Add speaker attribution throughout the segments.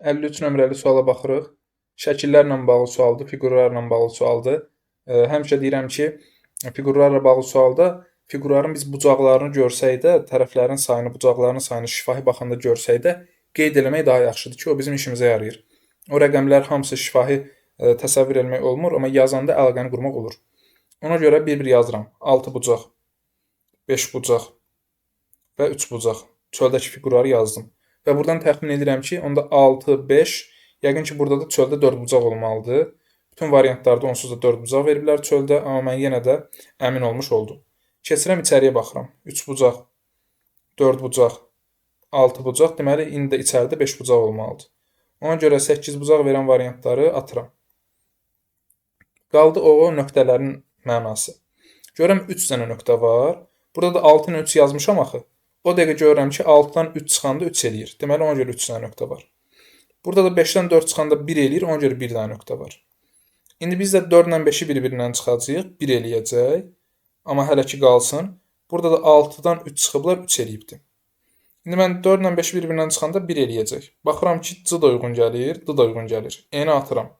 Speaker 1: 53 nömrəli suala baxırıq. Şəkillərlə bağlı sualdır, fiqurlarla bağlı sualdır. Həmişə deyirəm ki, fiqurlarla bağlı sualda fiqurların biz bucaqlarını görsək də, tərəflərin sayını, bucaqlarının sayını şifahi baxanda görsək də, qeyd eləmək daha yaxşıdır ki, o bizim işimizə yarayır. O rəqəmlər hamısı şifahi təsəvvür etmək olmur, amma yazanda əlaqəni qurmaq olur. Ona görə bir-bir yazıram. 6 bucaq, 5 bucaq və 3 bucaq. Çöldəki fiqurları yazdım. Və buradan təxmin edirəm ki, onda 6, 5, yəqin ki, burada da çöldə 4 bucaq olmalıdır. Bütün variantlarda onsuz da 4 bucaq veriblər çöldə, amma mən yenə də əmin olmuş oldum. Keçirəm içəriyə baxıram. 3 bucaq, 4 bucaq, 6 bucaq, deməli, indi də içəridə 5 bucaq olmalıdır. Ona görə 8 bucaq verən variantları atıram. Qaldı o nöqtələrin mənası. Görürəm 3 dənə nöqtə var. Burada da 6 ilə 3 yazmışam axı. O dəqiqə görürəm ki, 6-dan 3 çıxanda 3 eləyir. Deməli, ona görə 3 dənə nöqtə var. Burada da 5-dən 4 çıxanda 1 eləyir, ona görə 1 dənə nöqtə var. İndi biz də 4 ilə 5-i bir-birindən çıxacağıq, 1 eləyəcək. Amma hələ ki qalsın. Burada da 6-dan 3 çıxıblar, 3 eləyibdir. İndi mən 4 ilə 5 bir-birindən çıxanda 1 eləyəcək. Baxıram ki, C da uyğun gəlir, D da uyğun gəlir. N-i atıram.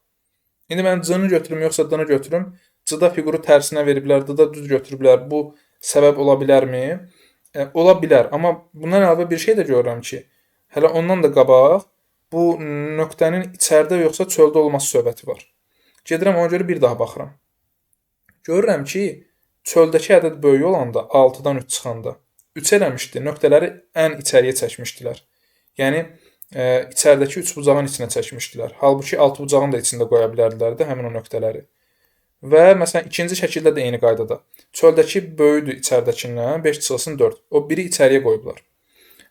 Speaker 1: İndi mən C-ni götürüm, yoxsa D-ni götürüm. C-da fiquru tərsinə veriblər, D-da düz götürüblər. Bu səbəb ola bilərmi? Ola bilər, amma bundan əlavə bir şey də görürəm ki, hələ ondan da qabaq bu nöqtənin içəridə yoxsa çöldə olması söhbəti var. Gedirəm ona görə bir daha baxıram. Görürəm ki, çöldəki ədəd böyük olanda 6-dan 3 çıxanda 3 eləmişdi, nöqtələri ən içəriyə çəkmişdilər. Yəni içəridəki 3 bucağın içinə çəkmişdilər. Halbuki 6 bucağın da içində qoya bilərdilər də həmin o nöqtələri. Və məsələn ikinci şəkildə də eyni qaydada. Çöldəki böyükdür içəridəkindən, 5 çıxılsın 4. O biri içəriyə qoyublar.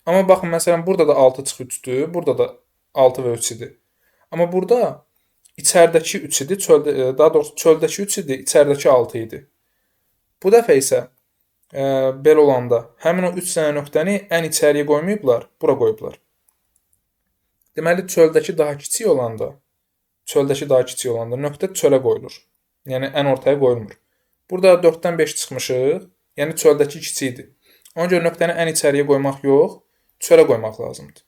Speaker 1: Amma baxın məsələn burada da 6 çıx 3-dür, burada da 6 və 3 idi. Amma burada içəridəki 3 idi, daha doğrusu çöldəki 3 idi, içəridəki 6 idi. Bu dəfə isə belə olanda həmin o 3 dənə nöqtəni ən içəriyə qoymayıblar, bura qoyublar. Deməli çöldəki daha kiçik olanda nöqtə çölə qoyulur. Yəni ən ortaya qoyulmur. Burada 4-dən 5 çıxmışıq. Yəni çöldəki kiçik idi. Ona görə nöqtəni ən içəriyə qoymaq yox, çölə qoymaq lazımdır.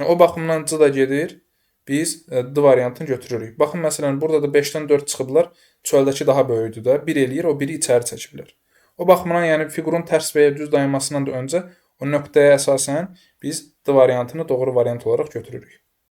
Speaker 1: O baxımdan C da gedir. Biz D variantını götürürük. Baxın məsələn burada da 5-dən 4 çıxıblar. Çöldəki daha böyükdür də. 1 eləyir, o biri içəri çəkiblər. O baxımdan yəni fiqurun tərs və ya düz dayanmasından da öncə o nöqtəyə əsasən biz D variantını doğru variant olaraq götürürük.